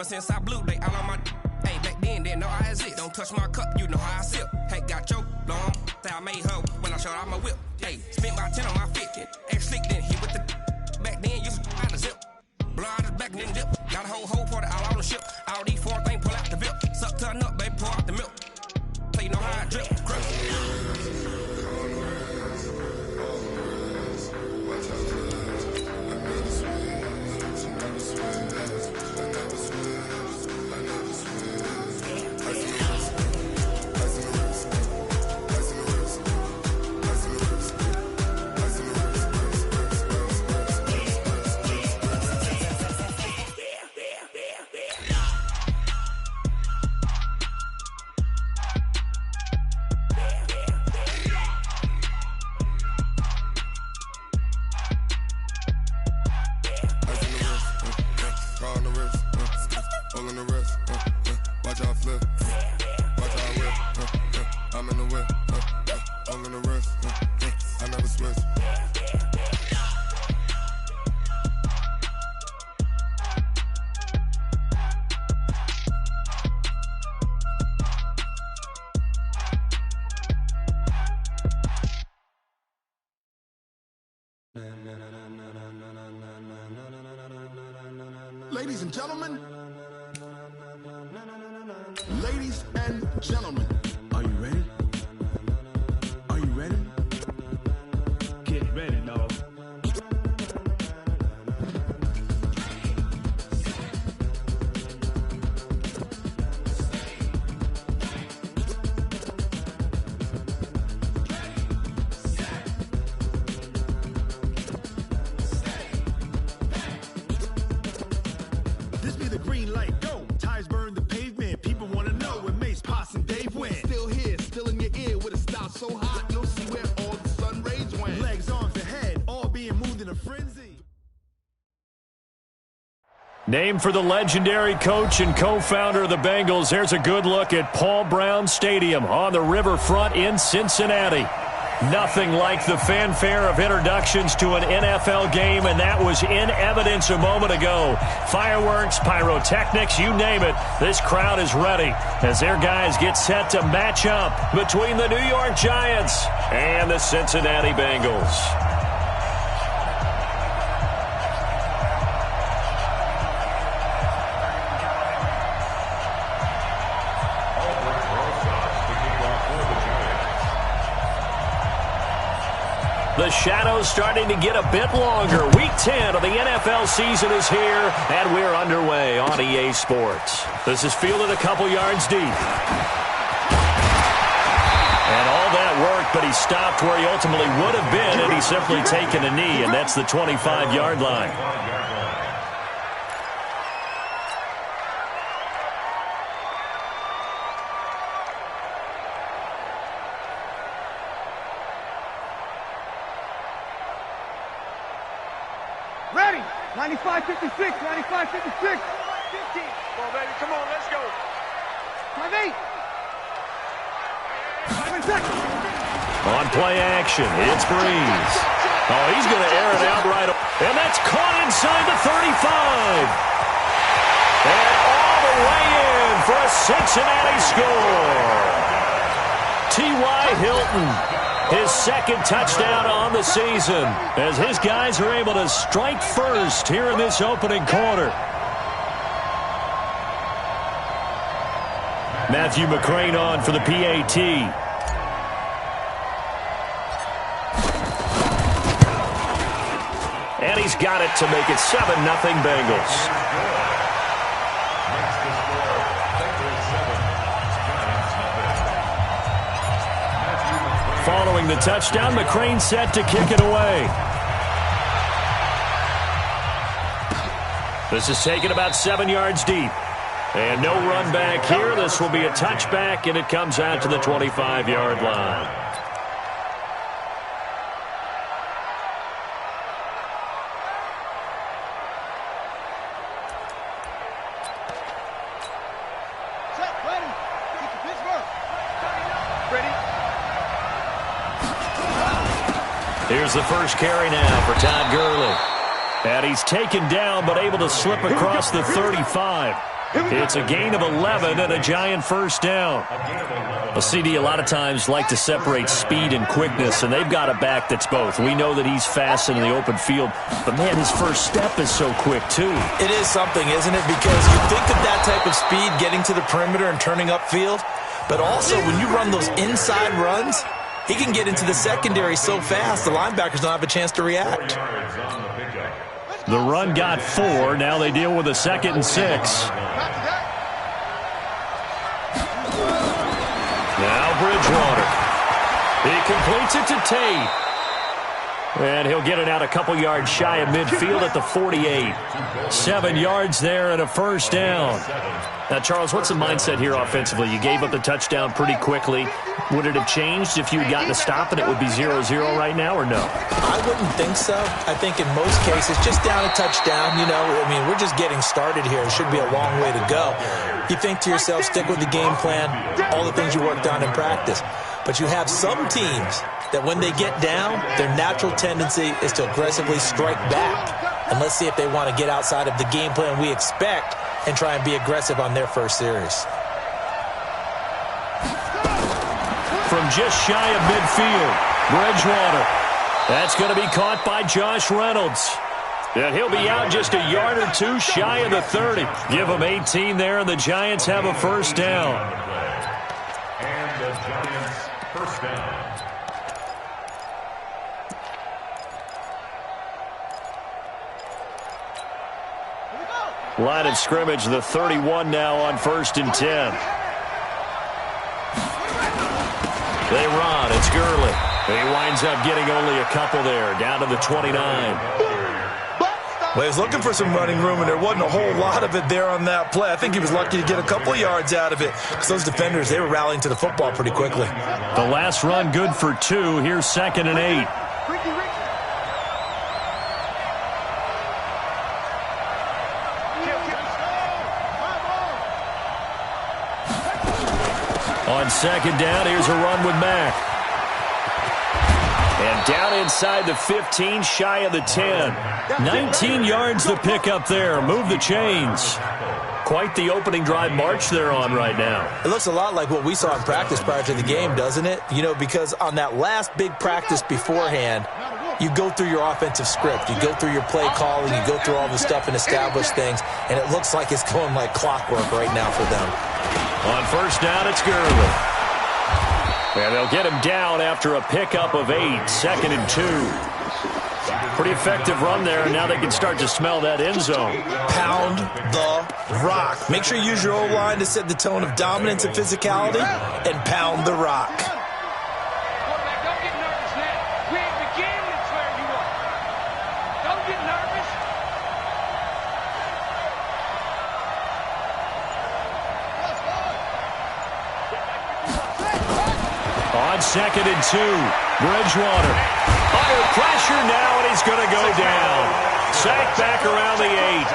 Ever since I blew, they all on my. Hey, back then, didn't know I exist. Don't touch my cup, you know how I sip. Hey, got your long. Say I made her when I showed out my whip. Hey, spent my 10 on my 50. Ex-slick, then hit with the. Back then, used to out the zip. Blow out his back and then dip. Got a whole party all on the ship. All these four things pull out the VIP. Suck, turn up, baby, pour out the milk. So you know how I drip. Ladies and gentlemen, ladies and gentlemen, are you ready? Are you ready? Get ready, dog. This be the green light, go. Tires burn the pavement. People want to know where Mace, Poss, and Dave went. Still here, still in your ear with a style so hot, you'll see where all the sun rays went. Legs, arms, and head, all being moved in a frenzy. Named for the legendary coach and co-founder of the Bengals, there's a good look at Paul Brown Stadium on the riverfront in Cincinnati. Nothing like the fanfare of introductions to an NFL game, and that was in evidence a moment ago. Fireworks, pyrotechnics, you name it. This crowd is ready as their guys get set to match up between the New York Giants and the Cincinnati Bengals. The shadow's starting to get a bit longer. Week 10 of the NFL season is here, and we're underway on EA Sports. This is fielded a couple yards deep. And all that work, but he stopped where he ultimately would have been, and he's simply taken a knee, and that's the 25-yard line. Ready. 95-56. 95-56. 15. Come on, baby. Come on. Let's go. 5-8. 5 seconds. On play action, it's Breeze. Oh, he's going to air it out right. And that's caught inside the 35. And all the way in for a Cincinnati score. T.Y. Hilton. His second touchdown on the season as his guys are able to strike first here in this opening quarter. Matthew McCrane on for the PAT. And he's got it to make it 7-0 Bengals. Following the touchdown, McCrane set to kick it away. This is taken about 7 yards deep. And no run back here. This will be a touchback, and it comes out to the 25-yard line. Here's the first carry now for Todd Gurley. And he's taken down but able to slip across the 35. It's a gain of 11 and a Giant first down. Well, CD a lot of times like to separate speed and quickness, and they've got a back that's both. We know that he's fast in the open field, but, man, his first step is so quick, too. It is something, isn't it? Because you think of that type of speed getting to the perimeter and turning upfield, but also when you run those inside runs, he can get into the secondary so fast the linebackers don't have a chance to react. The run got 4. Now they deal with a 2nd and 6. Now Bridgewater. He completes it to Tate. And he'll get it out a couple yards shy of midfield at the 48. 7 yards there and a first down. Now, Charles, what's the mindset here offensively? You gave up the touchdown pretty quickly. Would it have changed if you had gotten a stop and it would be 0-0 right now, or no? I wouldn't think so. I think in most cases, just down a touchdown, we're just getting started here. It should be a long way to go. You think to yourself, stick with the game plan, all the things you worked on in practice. But you have some teams that when they get down, their natural tendency is to aggressively strike back. And let's see if they want to get outside of the game plan we expect and try and be aggressive on their first series. From just shy of midfield, Bridgewater. That's going to be caught by Josh Reynolds. And he'll be out just a yard or two shy of the 30. Give him 18 there, and the Giants have a first down. And the Giants first down. Line of scrimmage, the 31 now on 1st and 10. They run. It's Gurley. He winds up getting only a couple there, down to the 29. Well, he was looking for some running room, and there wasn't a whole lot of it there on that play. I think he was lucky to get a couple of yards out of it because those defenders, they were rallying to the football pretty quickly. The last run good for 2. Here's 2nd and 8. On 2nd down, here's a run with Mack. And down inside the 15, shy of the 10. 19 yards to pick up there. Move the chains. Quite the opening drive march they're on right now. It looks a lot like what we saw in practice prior to the game, doesn't it? Because on that last big practice beforehand, you go through your offensive script. You go through your play calling. You go through all the stuff and establish things. And it looks like it's going like clockwork right now for them. On 1st down, it's Gurley. And they'll get him down after a pickup of 8. 2nd and 2. Pretty effective run there, and now they can start to smell that end zone. Pound the rock. Make sure you use your O-line to set the tone of dominance and physicality, and pound the rock. Quarterback, don't get nervous now. We ain't beginning to swear you up. Don't get nervous. On 2nd and 2, Bridgewater. Under pressure now, and he's going to go down. Sacked back around the 8.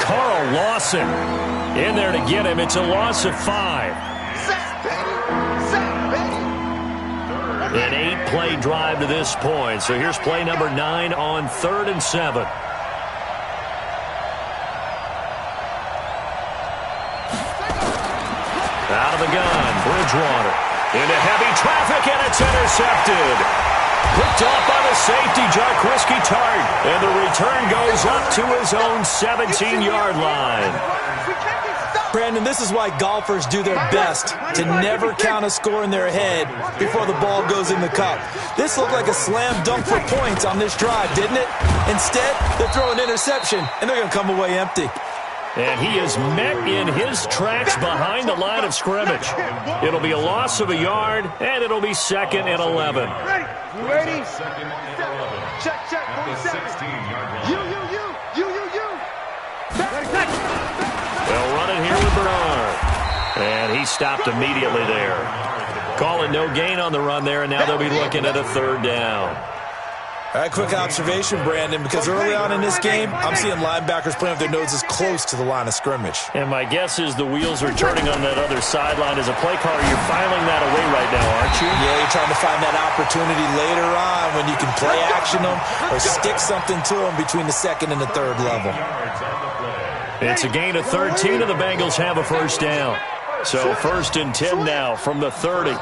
Carl Lawson in there to get him. It's a loss of 5. An 8-play drive to this point. So here's play number 9 on 3rd and 7. Out of the gun, Bridgewater. Into heavy traffic, and it's intercepted. Picked off by the safety, Jarquiski Tart. And the return goes up to his own 17-yard line. Brandon, this is why golfers do their best to never count a score in their head before the ball goes in the cup. This looked like a slam dunk for points on this drive, didn't it? Instead, they're throwing an interception, and they're going to come away empty. And he is met in his tracks behind the line of scrimmage. It'll be a loss of a yard, and it'll be 2nd and 11. Ready? You ready? Check, 47. You. They'll run it here with Bernard. And he stopped immediately there. Calling no gain on the run there, and now they'll be looking at a 3rd down. All right, quick observation, Brandon, because early on in this game, I'm seeing linebackers playing with their noses close to the line of scrimmage. And my guess is the wheels are turning on that other sideline. As a play caller, you're filing that away right now, aren't you? Yeah, you're trying to find that opportunity later on when you can play action them or stick something to them between the 2nd and the 3rd level. It's a gain of 13, and the Bengals have a first down. So 1st and 10 now from the 30.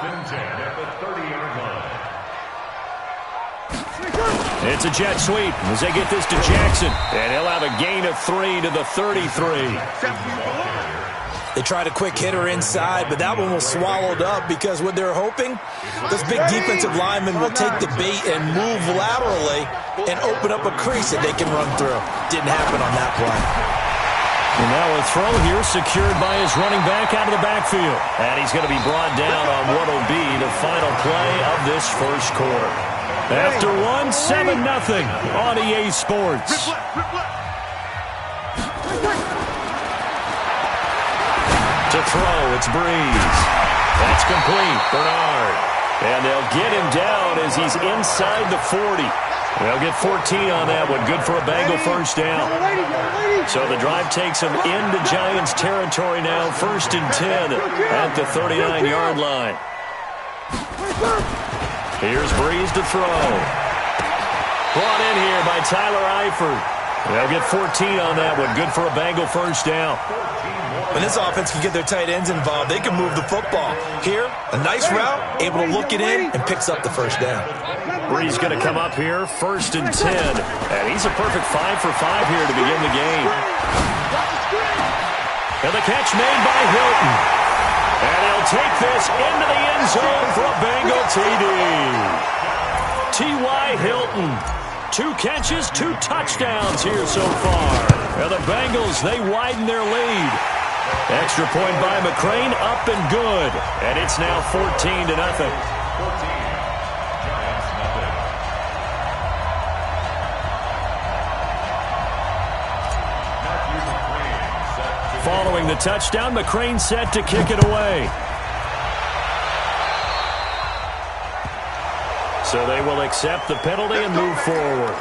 It's a jet sweep as they get this to Jackson. And he'll have a gain of 3 to the 33. They tried a quick hitter inside, but that one was swallowed up because what they're hoping, those big defensive linemen will take the bait and move laterally and open up a crease that they can run through. Didn't happen on that play. And now a throw here secured by his running back out of the backfield. And he's going to be brought down on what will be the final play of this first quarter. After one, 7-0 on EA Sports. To throw, it's Breeze. That's complete. Bernard. And they'll get him down as he's inside the 40. They'll get 14 on that one. Good for a Bengal first down. So the drive takes them into Giants territory now. 1st and 10 at the 39-yard line. Here's Breeze to throw. Brought in here by Tyler Eifert. They'll get 14 on that one. Good for a Bengal first down. When this offense can get their tight ends involved, they can move the football. Here, a nice route, able to look it in, and picks up the first down. Breeze going to come up here, 1st and 10. And he's a perfect 5 for 5 here to begin the game. And the catch made by Hilton. And he'll take this into the end zone for a Bengal TD. T.Y. Hilton. 2 catches, 2 touchdowns here so far. And the Bengals, they widen their lead. Extra point by McCrane, up and good. And it's now 14-0. Following the touchdown, McCrane set to kick it away. So they will accept the penalty and move forward.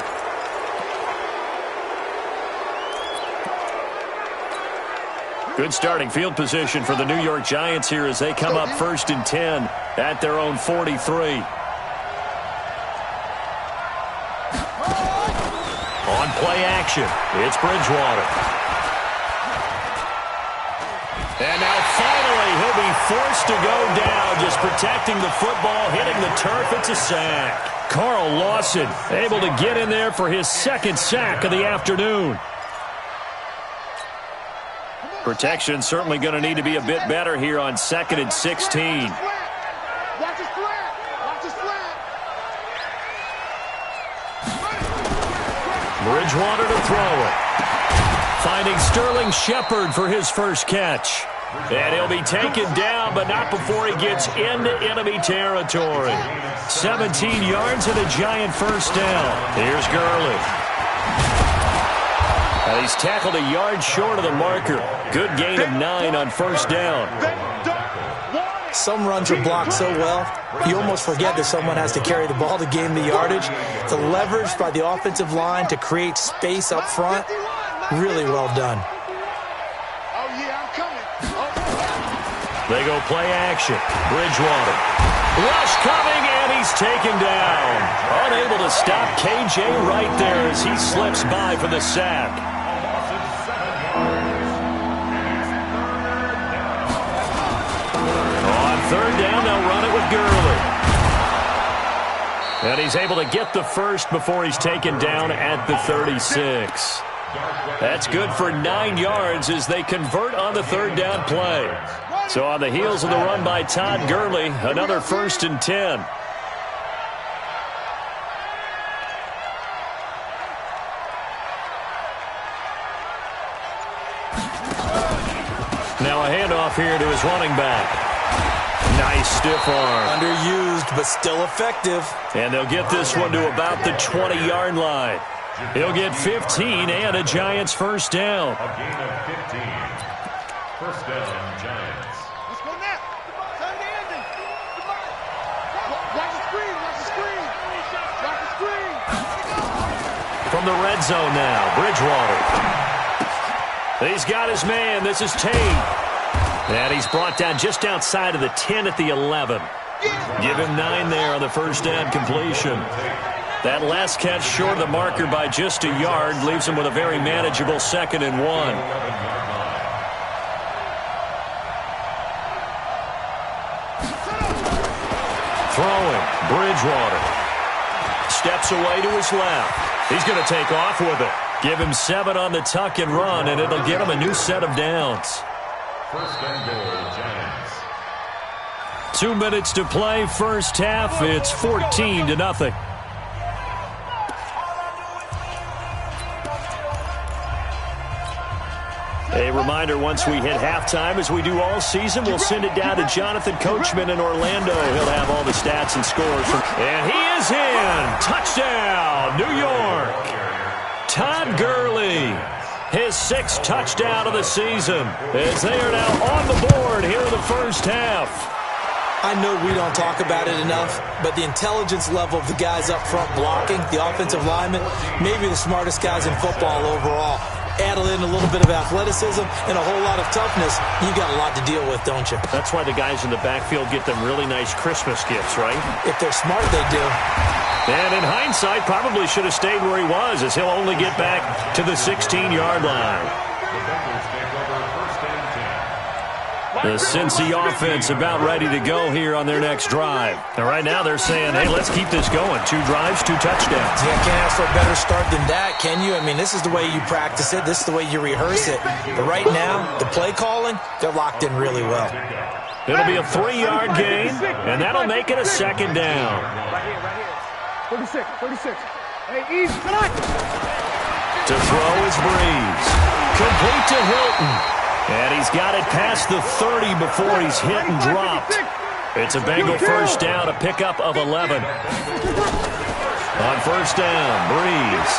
Good starting field position for the New York Giants here as they come up 1st and 10 at their own 43. On play action, it's Bridgewater. And now finally he'll be forced to go down, just protecting the football, hitting the turf. It's a sack. Carl Lawson able to get in there for his 2nd sack of the afternoon. Protection certainly going to need to be a bit better here on 2nd and 16. Bridgewater to throw it. Finding Sterling Shepard for his first catch. And he'll be taken down, but not before he gets into enemy territory. 17 yards and a Giant first down. Here's Gurley. And he's tackled a yard short of the marker. Good gain of 9 on first down. Some runs are blocked so well, you almost forget that someone has to carry the ball to gain the yardage. The leverage by the offensive line to create space up front, really well done. They go play action. Bridgewater. Rush coming, and he's taken down. Unable to stop KJ right there as he slips by for the sack. On 3rd down, they'll run it with Gurley. And he's able to get the first before he's taken down at the 36. That's good for 9 yards as they convert on the 3rd down play. So on the heels of the run by Todd Gurley, another 1st and 10. Now a handoff here to his running back. Nice stiff arm. Underused, but still effective. And they'll get this one to about the 20-yard line. He'll get 15 and a Giants first down. A gain of 15. First down, Giants. Let's go now. Time to end it. Watch the screen. Watch the screen. Watch the screen. From the red zone now, Bridgewater. He's got his man. This is Tate. And he's brought down just outside of the 10 at the 11. Give him 9 there on the first down completion. That last catch short of the marker by just a yard leaves him with a very manageable 2nd and 1. Throwing, Bridgewater. Steps away to his left. He's going to take off with it. Give him 7 on the tuck and run, and it'll get him a new set of downs. First and goal, Giants. 2 minutes to play, first half. It's 14-0. A reminder, once we hit halftime, as we do all season, we'll send it down to Jonathan Coachman in Orlando. He'll have all the stats and scores. And he is in. Touchdown, New York. Todd Gurley, his 6th touchdown of the season, as they are now on the board here in the first half. I know we don't talk about it enough, but the intelligence level of the guys up front blocking, the offensive linemen, maybe the smartest guys in football overall. Add in a little bit of athleticism and a whole lot of toughness, you got a lot to deal with, don't you? That's why the guys in the backfield get them really nice Christmas gifts, right? If they're smart, they do. And in hindsight, probably should have stayed where he was, as he'll only get back to the 16-yard line. The Cincy offense about ready to go here on their next drive. And right now they're saying, hey, let's keep this going. 2 drives, 2 touchdowns. Yeah, can't ask for a better start than that, can you? I mean, this is the way you practice it. This is the way you rehearse it. But right now, the play calling, they're locked in really well. It'll be a 3-yard gain, and that'll make it a 2nd down. Right here. 36. Hey, easy, tonight. To throw is Breeze. Complete to Hilton. And he's got it past the 30 before he's hit and dropped. It's a Bengal first down, a pickup of 11. On first down, Breeze.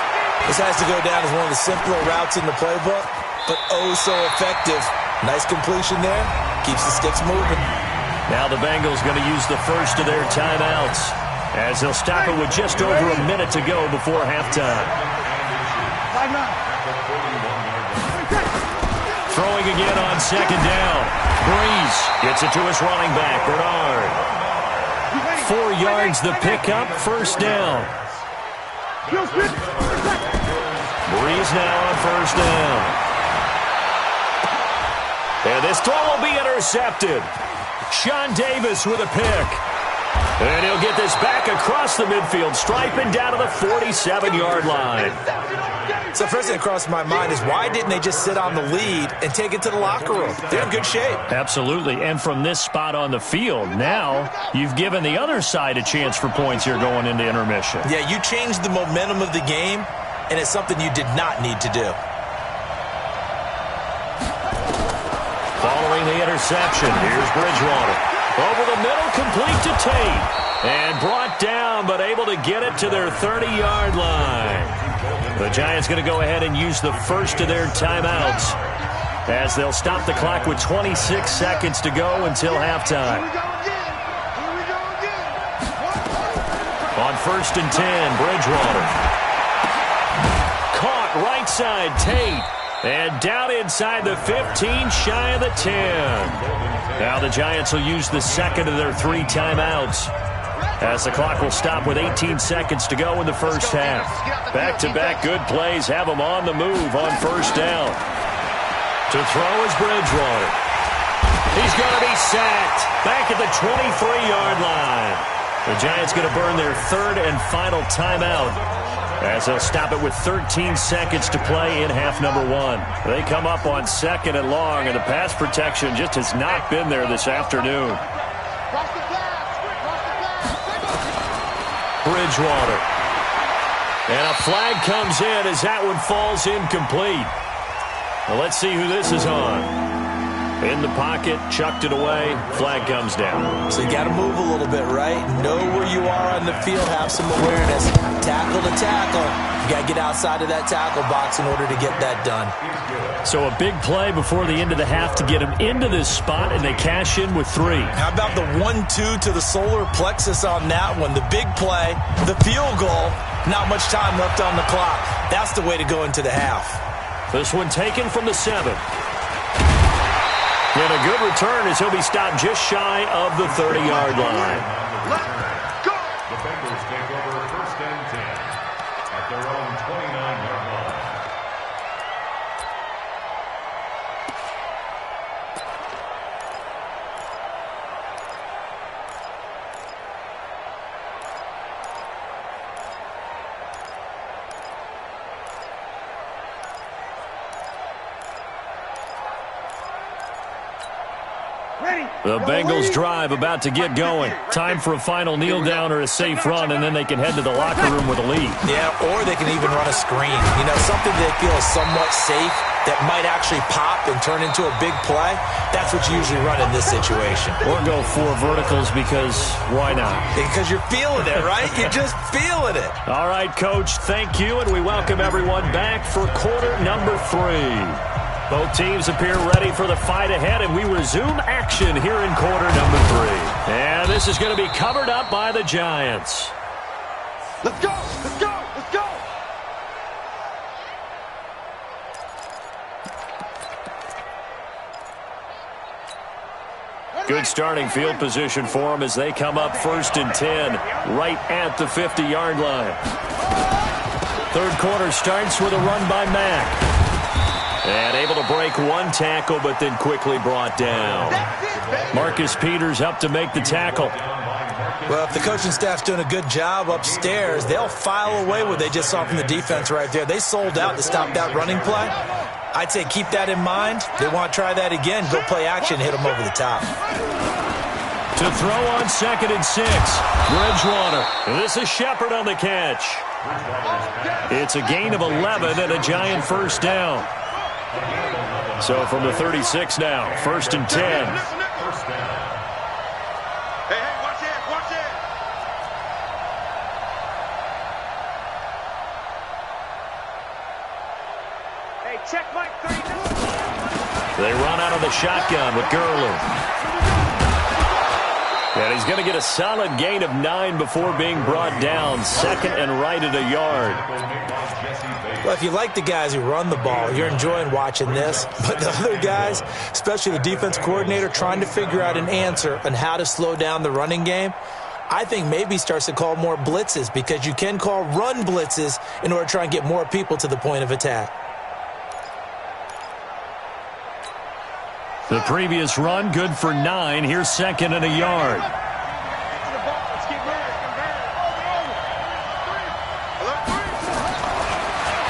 This has to go down as one of the simpler routes in the playbook, but oh so effective. Nice completion there. Keeps the sticks moving. Now the Bengals going to use the first of their timeouts, as they'll stop it with just over a minute to go before halftime. Throwing again on 2nd down. Breeze gets it to his running back, Bernard. 4 yards the pickup, first down. Breeze now on first down. And this throw will be intercepted. Sean Davis with a pick. And he'll get this back across the midfield stripe and down to the 47-yard line. So first thing that crossed my mind is, why didn't they just sit on the lead and take it to the locker room? They're in good shape. Absolutely. And from this spot on the field, now you've given the other side a chance for points here going into intermission. Yeah, you changed the momentum of the game, and it's something you did not need to do. Following the interception, here's Bridgewater. Over the middle, complete to Tate. And brought down, but able to get it to their 30-yard line. The Giants going to go ahead and use the first of their timeouts, as they'll stop the clock with 26 seconds to go until halftime. On first and 10, Bridgewater. Caught right side, Tate. And down inside the 15, shy of the 10. Now the Giants will use the second of their 3 timeouts, as the clock will stop with 18 seconds to go in the first half. Back-to-back good plays have them on the move on first down. To throw is Bridgewater. He's going to be sacked back at the 23-yard line. The Giants going to burn their 3rd and final timeout, as they'll stop it with 13 seconds to play in half number 1. They come up on 2nd and long, and the pass protection just has not been there this afternoon. Bridgewater. And a flag comes in as that one falls incomplete. Well, let's see who this is on. In the pocket, chucked it away, flag comes down. So you got to move a little bit, right? Know where you are on the field, have some awareness. Tackle to tackle. You got to get outside of that tackle box in order to get that done. So a big play before the end of the half to get them into this spot, and they cash in with 3. How about the 1-2 to the solar plexus on that one? The big play, the field goal, not much time left on the clock. That's the way to go into the half. This one taken from the 7. And a good return, as he'll be stopped just shy of the 30-yard line. The Bengals take over first and 10. The Bengals drive about to get going. Time for a final kneel down or a safe run, and then they can head to the locker room with a lead. Yeah, or they can even run a screen. You know, something they feel is somewhat safe that might actually pop and turn into a big play. That's what you usually run in this situation. Or go 4 verticals because why not? Because you're feeling it, right? You're just feeling it. All right, Coach, thank you, and we welcome everyone back for quarter number 3. Both teams appear ready for the fight ahead, and we resume action here in quarter number 3. And this is going to be covered up by the Giants. Let's go! Let's go! Let's go! Good starting field position for them as they come up 1st and 10, right at the 50-yard line. Third quarter starts with a run by Mack. And able to break 1 tackle, but then quickly brought down. Marcus Peters up to make the tackle. Well, if the coaching staff's doing a good job upstairs, they'll file away what they just saw from the defense right there. They sold out to stop that running play. I'd say keep that in mind. They want to try that again. Go play action, hit them over the top. To throw on 2nd and 6, Bridgewater. This is Shepard on the catch. It's a gain of 11 and a Giant first down. So from the 36 now, 1st and 10. Hey, watch it, watch it. Hey, check Mike 39. They run out of the shotgun with Gurley. And he's going to get a solid gain of 9 before being brought down. 2nd and right at a yard. Well, if you like the guys who run the ball, you're enjoying watching this. But the other guys, especially the defense coordinator, trying to figure out an answer on how to slow down the running game, I think maybe starts to call more blitzes, because you can call run blitzes in order to try and get more people to the point of attack. The previous run, good for 9. Here's 2nd and a yard.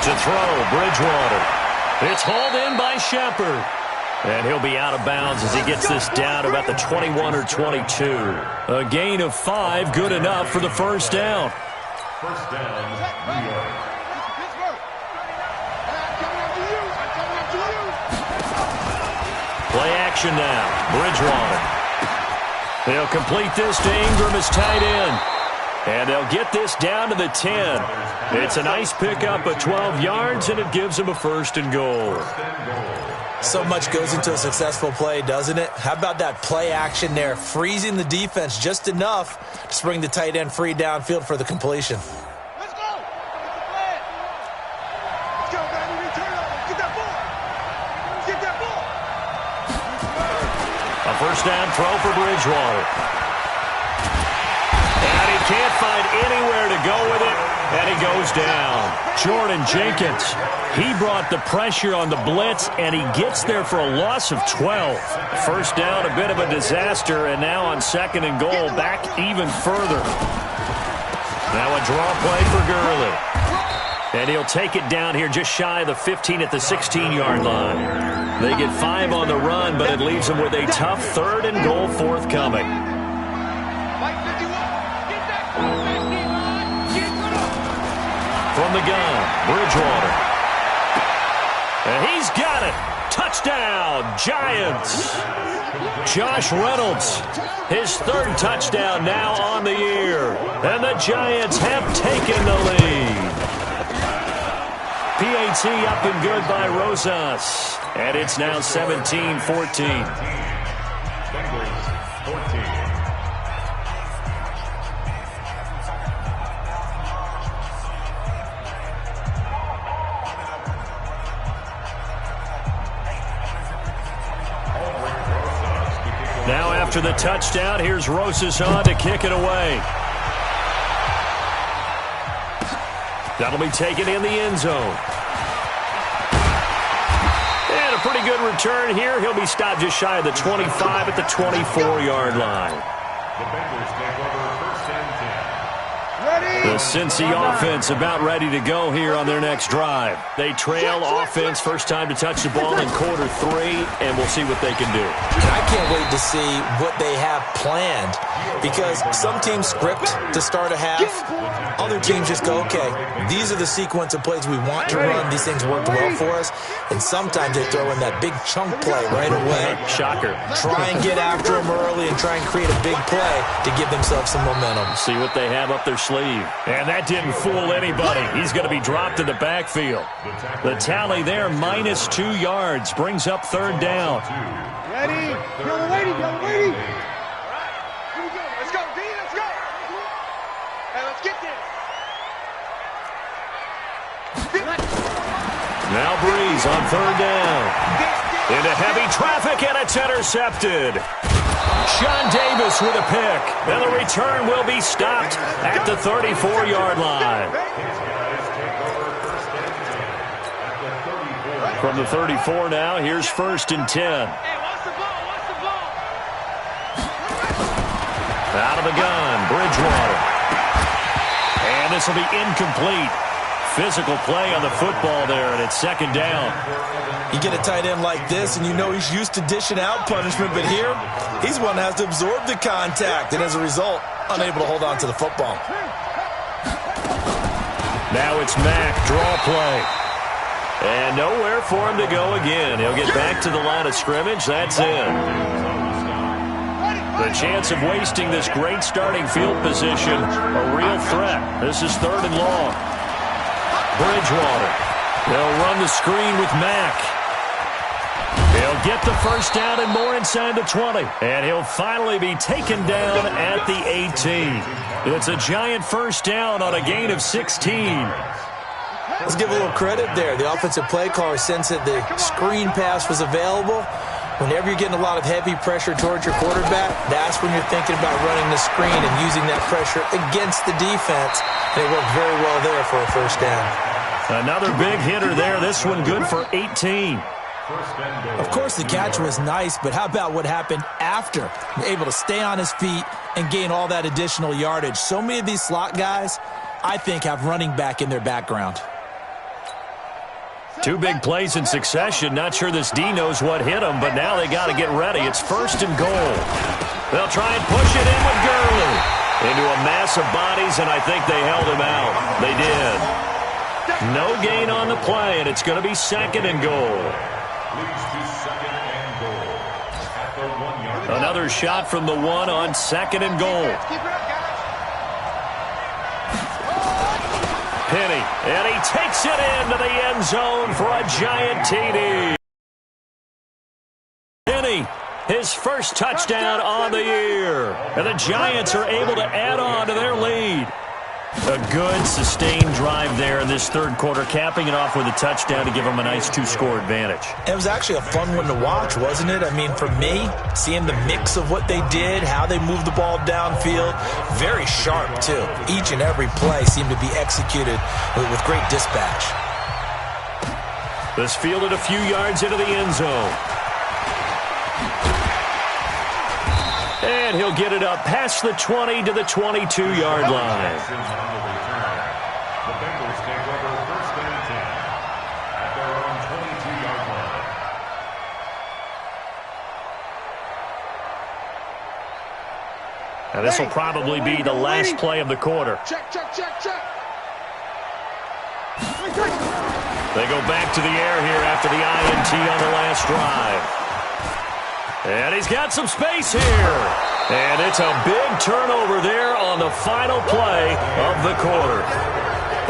To throw, Bridgewater. It's hauled in by Shepard. And he'll be out of bounds as he gets this down about the 21 or 22. A gain of 5, good enough for the first down. First down, New York. Play action now. Bridgewater. They'll complete this to Ingram as tight end. And they'll get this down to the 10. It's a nice pickup of 12 yards, and it gives them a 1st and goal. So much goes into a successful play, doesn't it? How about that play action there, freezing the defense just enough to bring the tight end free downfield for the completion. Let's go! Let's go, baby. Return over. Get that ball. Get that ball. A first down throw for Bridgewater. And he can't find anywhere to go with it, and he goes down. Jordan Jenkins, he brought the pressure on the blitz, and he gets there for a loss of 12. First down, a bit of a disaster, and now on 2nd and goal, back even further. Now a draw play for Gurley. And he'll take it down here just shy of the 15 at the 16-yard line. They get 5 on the run, but it leaves them with a tough 3rd and goal forthcoming. From the gun, Bridgewater. And he's got it. Touchdown, Giants. Josh Reynolds, his 3rd touchdown now on the year. And the Giants have taken the lead. PAT up and good by Rosas. And it's now 17-14. Bengals 14. Now after the touchdown, here's Rosas on to kick it away. That'll be taken in the end zone. And a pretty good return here. He'll be stopped just shy of the 25 at the 24-yard line. The Bengals take over 1st and 10. The Cincy offense about ready to go here on their next drive. They trail offense first time to touch the ball in quarter 3, and we'll see what they can do. I can't wait to see what they have planned, because some teams script to start a half. Other teams just go, okay, these are the sequence of plays we want to run. These things worked well for us. And sometimes they throw in that big chunk play right away. Shocker. Try and get after them early and try and create a big play to give themselves some momentum. See what they have up their sleeve. And that didn't fool anybody. He's going to be dropped in the backfield. The tally there, -2 yards, brings up third down. Ready? Yellow lady, yellow lady. Here we go. Let's go, D, let's go. Hey, let's get this. Now Breeze on third down. Into heavy traffic, and it's intercepted. Sean Davis with a pick. And the return will be stopped at the 34-yard line. From the 34 now, here's 1st and 10. Out of the gun, Bridgewater. And this will be incomplete. Physical play on the football there, and it's 2nd down. You get a tight end like this, and you know he's used to dishing out punishment, but here, he's one that has to absorb the contact, and as a result, unable to hold on to the football. Now it's Mack, draw play. And nowhere for him to go again. He'll get back to the line of scrimmage. That's in. The chance of wasting this great starting field position, a real threat. This is 3rd and long. Bridgewater. They'll run the screen with Mack. He'll get the first down and more inside the 20. And he'll finally be taken down at the 18. It's a giant first down on a gain of 16. Let's give a little credit there. The offensive play caller sensed that the screen pass was available. Whenever you're getting a lot of heavy pressure towards your quarterback, that's when you're thinking about running the screen and using that pressure against the defense. And it worked very well there for a first down. Another big hitter there. This one good for 18. Of course, the catch was nice, but how about what happened after? Able to stay on his feet and gain all that additional yardage. So many of these slot guys, I think, have running back in their background. 2 big plays in succession. Not sure this D knows what hit him, but now they got to get ready. It's 1st and goal. They'll try and push it in with Gurley. Into a mass of bodies, and I think they held him out. They did. No gain on the play, and it's going to be 2nd and goal. Another shot from the 1 on 2nd and goal. Penny, and he takes it into the end zone for a giant TD. Penny, his first touchdown on the year. And the Giants are able to add on to their lead. A good, sustained drive there in this 3rd quarter, capping it off with a touchdown to give them a nice 2-score advantage. It was actually a fun one to watch, wasn't it? I mean, for me, seeing the mix of what they did, how they moved the ball downfield, very sharp, too. Each and every play seemed to be executed with great dispatch. This fielded a few yards into the end zone. And he'll get it up past the 20 to the 22-yard line. The Bengals take over 1st and 10 at their own 22-yard line. And this will probably be the last play of the quarter. Check. They go back to the air here after the INT on the last drive. And he's got some space here. And it's a big turnover there on the final play of the quarter.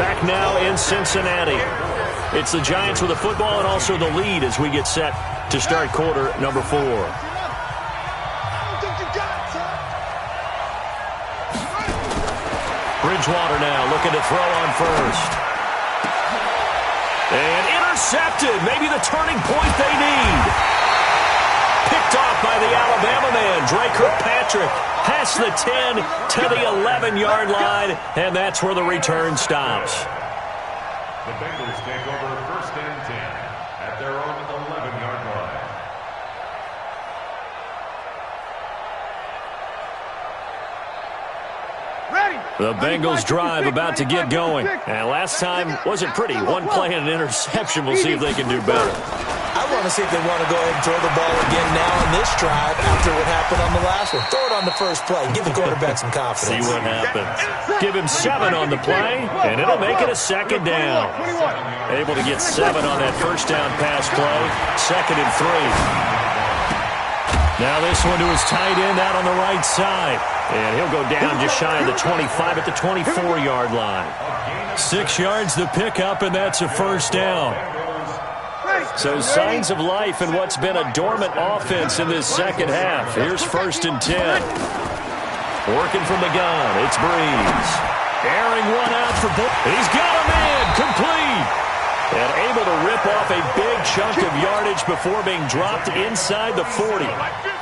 Back now in Cincinnati. It's the Giants with the football and also the lead as we get set to start quarter number 4. Bridgewater now looking to throw on first. And intercepted. Maybe the turning point they need. Picked off by the Alabama man, Dre Kirkpatrick, past the 10 to the 11-yard line, and that's where the return stops. The Bengals take over 1st and 10 at their own 11-yard line. The Bengals drive about to get going. And last time wasn't pretty. One play and an interception. We'll see if they can do better. I want to see if they want to go ahead and throw the ball again now on this drive after what happened on the last one. Throw it on the first play. Give the quarterback some confidence. See what happens. Give him 7 on the play, and it'll make it a second down. Able to get 7 on that first down pass play. 2nd and 3. Now this one to his tight end out on the right side. And he'll go down just shy of the 25 at the 24-yard line. 6 yards to pick up, and that's a first down. So signs of life in what's been a dormant offense in this second half. Here's 1st and 10. Working from the gun, it's Breeze. Airing one out for Bull. He's got him in, complete. And able to rip off a big chunk of yardage before being dropped inside the 40.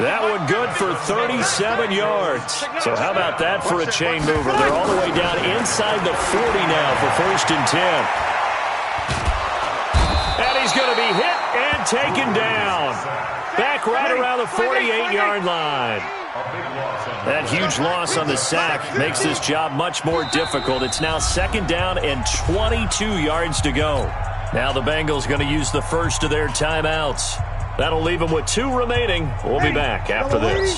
That one good for 37 yards. So how about that for a chain mover? They're all the way down inside the 40 now for 1st and 10. And he's going to be hit and taken down. Back right around the 48-yard line. That huge loss on the sack makes this job much more difficult. It's now 2nd down and 22 yards to go. Now the Bengals going to use the first of their timeouts. That'll leave them with 2 remaining. We'll be back after this.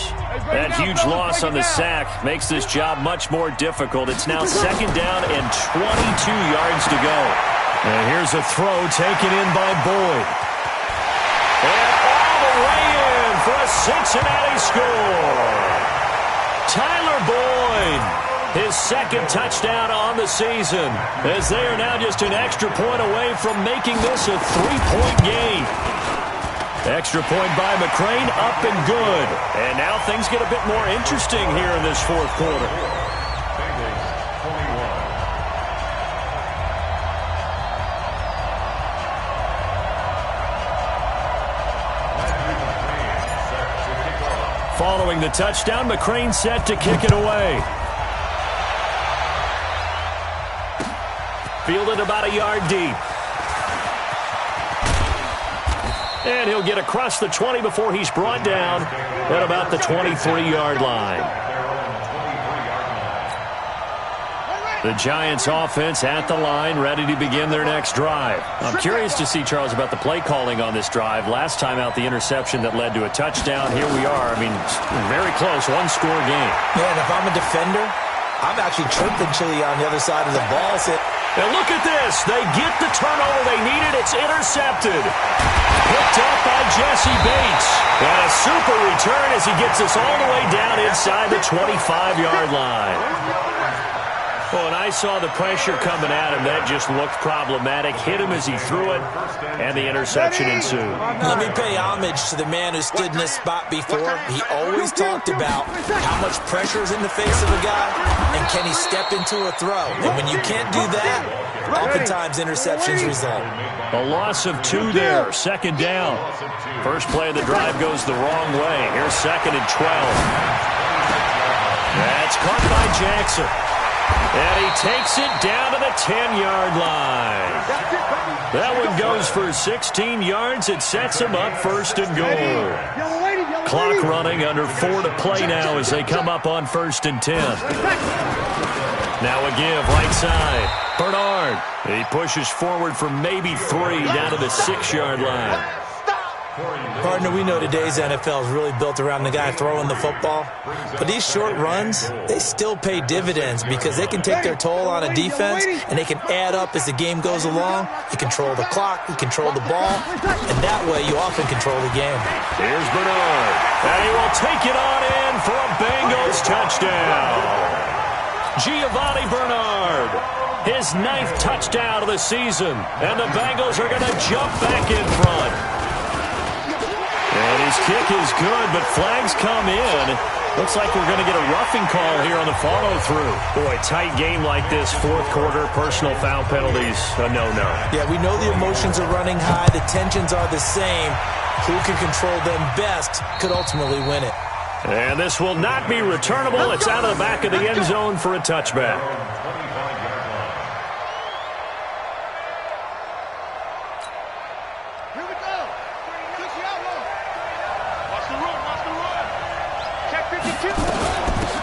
That huge loss on the sack makes this job much more difficult. It's now 2nd down and 22 yards to go. And here's a throw taken in by Boyd. And all the way in for a Cincinnati score. Tyler Boyd, his 2nd touchdown on the season, as they are now just an extra point away from making this a 3-point game. Extra point by McCrane, up and good. And now things get a bit more interesting here in this 4th quarter. Following the touchdown, McCrane set to kick it away. Fielded about a yard deep. And he'll get across the 20 before he's brought down at about the 23-yard line. The Giants offense at the line, ready to begin their next drive. I'm curious to see, Charles, about the play calling on this drive. Last time out, the interception that led to a touchdown. Here we are. I mean, very close, 1-score game. Yeah, and if I'm a defender, I'm actually chirping Chili on the other side of the ball. Now look at this. They get the turnover they needed. It's intercepted. Picked up by Jesse Bates. And a super return as he gets us all the way down inside the 25-yard line. Well, and I saw the pressure coming at him. That just looked problematic. Hit him as he threw it, and the interception ensued. Let me pay homage to the man who stood in this spot before. He always talked about how much pressure is in the face of a guy, and can he step into a throw. And when you can't do that, oftentimes interceptions result. A loss of 2 there, 2nd down. First play of the drive goes the wrong way. Here's 2nd and 12. That's caught by Jackson. And he takes it down to the 10-yard line. That one goes for 16 yards. It sets him up 1st and goal. Clock running, under 4 to play now as they come up on 1st and 10. Now a give, right side. Bernard. He pushes forward for maybe 3 down to the 6-yard line. Partner, we know today's NFL is really built around the guy throwing the football. But these short runs, they still pay dividends because they can take their toll on a defense, and they can add up as the game goes along. You control the clock, you control the ball, and that way you often control the game. Here's Bernard, and he will take it on in for a Bengals touchdown. Giovanni Bernard, his 9th touchdown of the season, and the Bengals are going to jump back in front. And his kick is good, but flags come in. Looks like we're going to get a roughing call here on the follow-through. Boy, tight game like this, 4th quarter, personal foul penalties, a no-no. Yeah, we know the emotions are running high. The tensions are the same. Who can control them best could ultimately win it. And this will not be returnable. It's out of the back of the end zone for a touchback.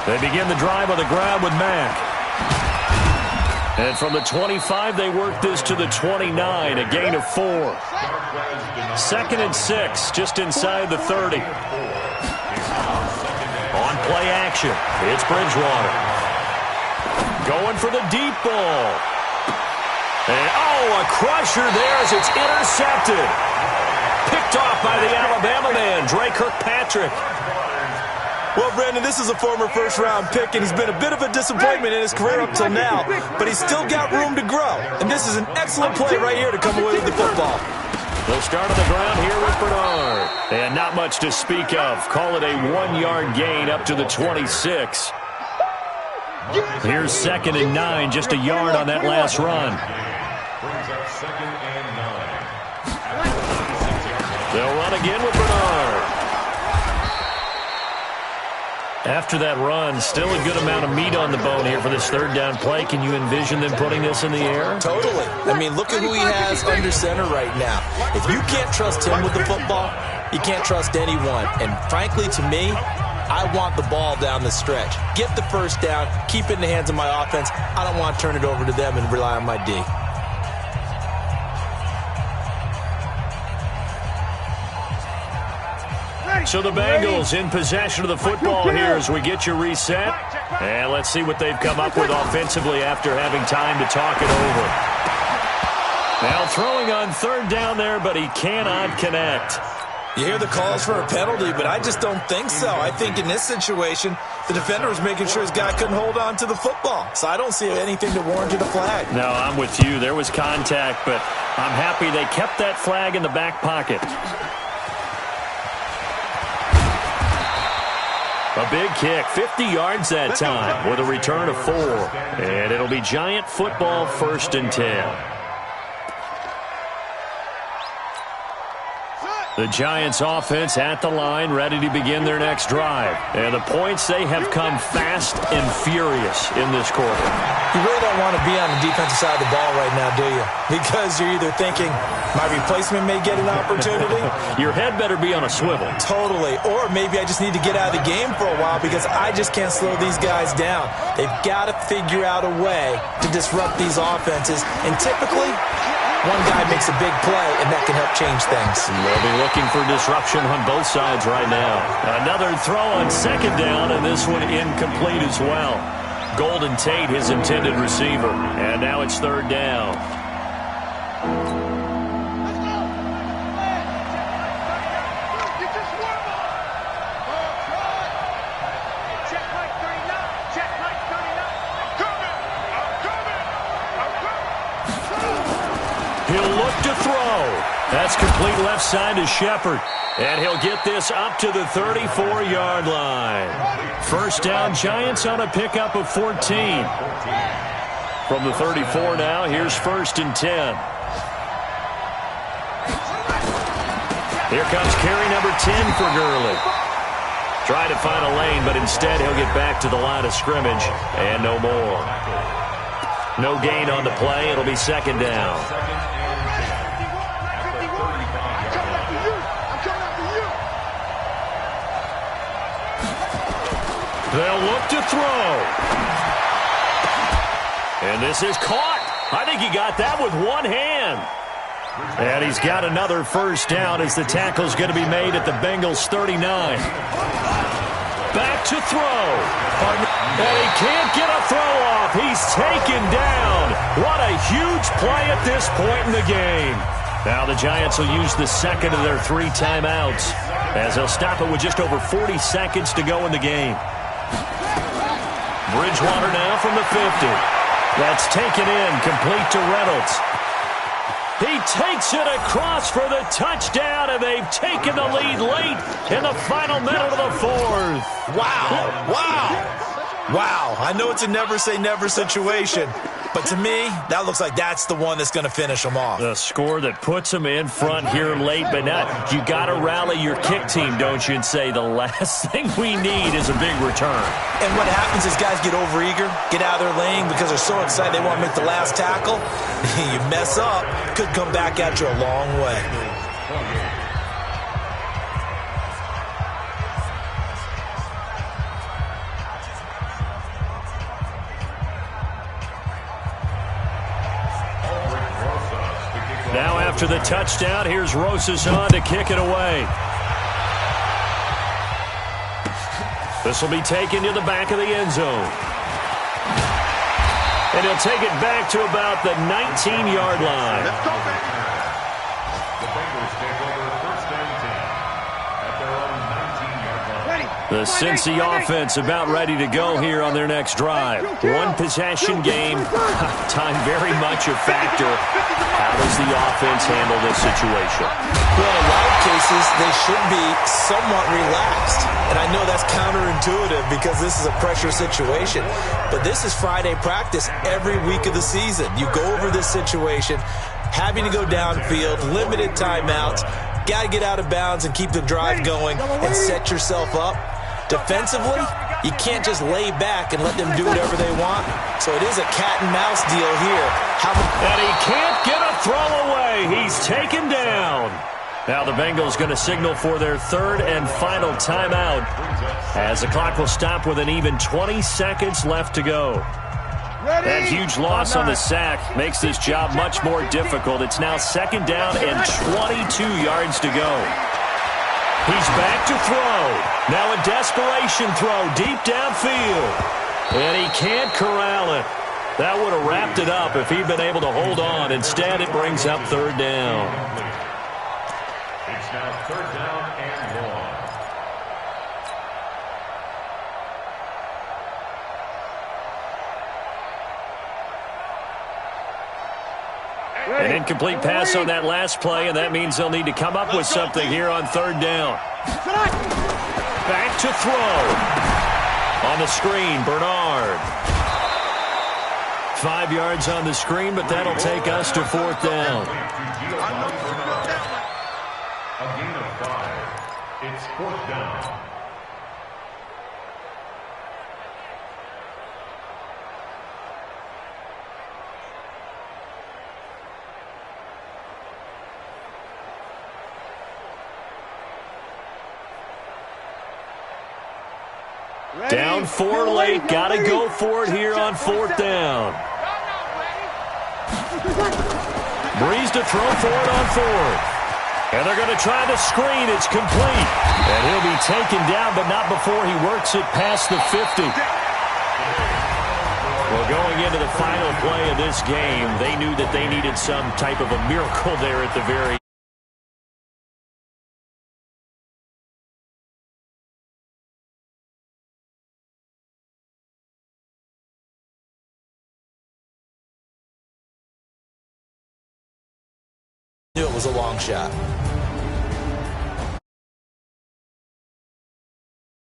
They begin the drive on the ground with Mack. And from the 25, they work this to the 29, a gain of 4. 2nd and 6, just inside the 30. On play action, it's Bridgewater. Going for the deep ball. And, a crusher there as it's intercepted. Picked off by the Alabama man, Dre Kirkpatrick. Well, Brandon, this is a former first-round pick, and he's been a bit of a disappointment in his career up till now, but he's still got room to grow. And this is an excellent play right here to come away with the football. They'll start on the ground here with Bernard. And not much to speak of. Call it a 1-yard gain up to the 26. Here's 2nd and 9, just a yard on that last run. Brings up 2nd and 9. They'll run again with Bernard. After that run, still a good amount of meat on the bone here for this 3rd down play. Can you envision them putting this in the air? Totally. I mean, look at who he has under center right now. If you can't trust him with the football, you can't trust anyone. And frankly, to me, I want the ball down the stretch. Get the first down, keep it in the hands of my offense. I don't want to turn it over to them and rely on my D. So the Bengals in possession of the football here as we get you reset. And let's see what they've come up with offensively after having time to talk it over. Now throwing on 3rd down there, but he cannot connect. You hear the calls for a penalty, but I just don't think so. I think in this situation, the defender was making sure his guy couldn't hold on to the football. So I don't see anything that warranted a flag. No, I'm with you. There was contact, but I'm happy they kept that flag in the back pocket. A big kick, 50 yards that time with a return of 4. And it'll be Giant football, 1st and 10. The Giants offense at the line, ready to begin their next drive. And the points, they have come fast and furious in this quarter. You really don't want to be on the defensive side of the ball right now, do you? Because you're either thinking, my replacement may get an opportunity. Your head better be on a swivel. Totally. Or maybe I just need to get out of the game for a while because I just can't slow these guys down. They've got to figure out a way to disrupt these offenses. And typically, one guy makes a big play, and that can help change things. They'll be looking for disruption on both sides right now. Another throw on 2nd down, and this one incomplete as well. Golden Tate, his intended receiver. And now it's 3rd down. He'll look to throw. That's complete left side to Shepard. And he'll get this up to the 34-yard line. 1st down, Giants on a pickup of 14. From the 34 now, here's 1st and 10. Here comes carry number 10 for Gurley. Try to find a lane, but instead he'll get back to the line of scrimmage. And no more. No gain on the play. It'll be 2nd down. They'll look to throw. And this is caught. I think he got that with one hand. And he's got another 1st down as the tackle's going to be made at the Bengals 39. Back to throw. And he can't get a throw off. He's taken down. What a huge play at this point in the game. Now the Giants will use the 2nd of their 3 timeouts as they'll stop it with just over 40 seconds to go in the game. Bridgewater now from the 50. That's taken in, complete to Reynolds. He takes it across for the touchdown, and they've taken the lead late in the final minute of the 4th. Wow. Wow. Wow. I know it's a never-say-never situation, but to me, that looks like that's the one that's going to finish them off. The score that puts them in front here late, but not. You got to rally your kick team, don't you, and say the last thing we need is a big return. And what happens is guys get overeager, get out of their lane because they're so excited they want to make the last tackle. You mess up, could come back at you a long way. After the touchdown, here's Rosas on to kick it away. This will be taken to the back of the end zone. And he'll take it back to about the 19-yard line. Let's go, baby. The Bengals take over first and 10 at their own 19-yard line. The Cincy offense about ready to go here on their next drive. One possession game. Time very much a factor. How does the offense handle this situation? Well, in a lot of cases, they should be somewhat relaxed. And I know that's counterintuitive because this is a pressure situation. But this is Friday practice every week of the season. You go over this situation, having to go downfield, limited timeouts, got to get out of bounds and keep the drive going and set yourself up. Defensively, you can't just lay back and let them do whatever they want. So it is a cat and mouse deal here. And he can't get a throw away. He's taken down. Now the Bengals going to signal for their third and final timeout as the clock will stop with an even 20 seconds left to go. That huge loss on the sack makes this job much more difficult. It's now second down and 22 yards to go. He's back to throw. Now a desperation throw deep downfield. And he can't corral it. That would have wrapped it up if he'd been able to hold on. Instead, it brings up third down. It's now third down and long. An incomplete pass on that last play, and that means they'll need to come up with something here on third down. Back to throw. On the screen, Bernard. 5 yards on the screen, but that'll take us to fourth down. A gain of 5. It's fourth down. Down 4 late. Got to go for it here on fourth down. Breeze to throw for it on fourth. And they're going to try the screen. It's complete. And he'll be taken down, but not before he works it past the 50. Well, going into the final play of this game, they knew that they needed some type of a miracle there at the very end. It was a long shot.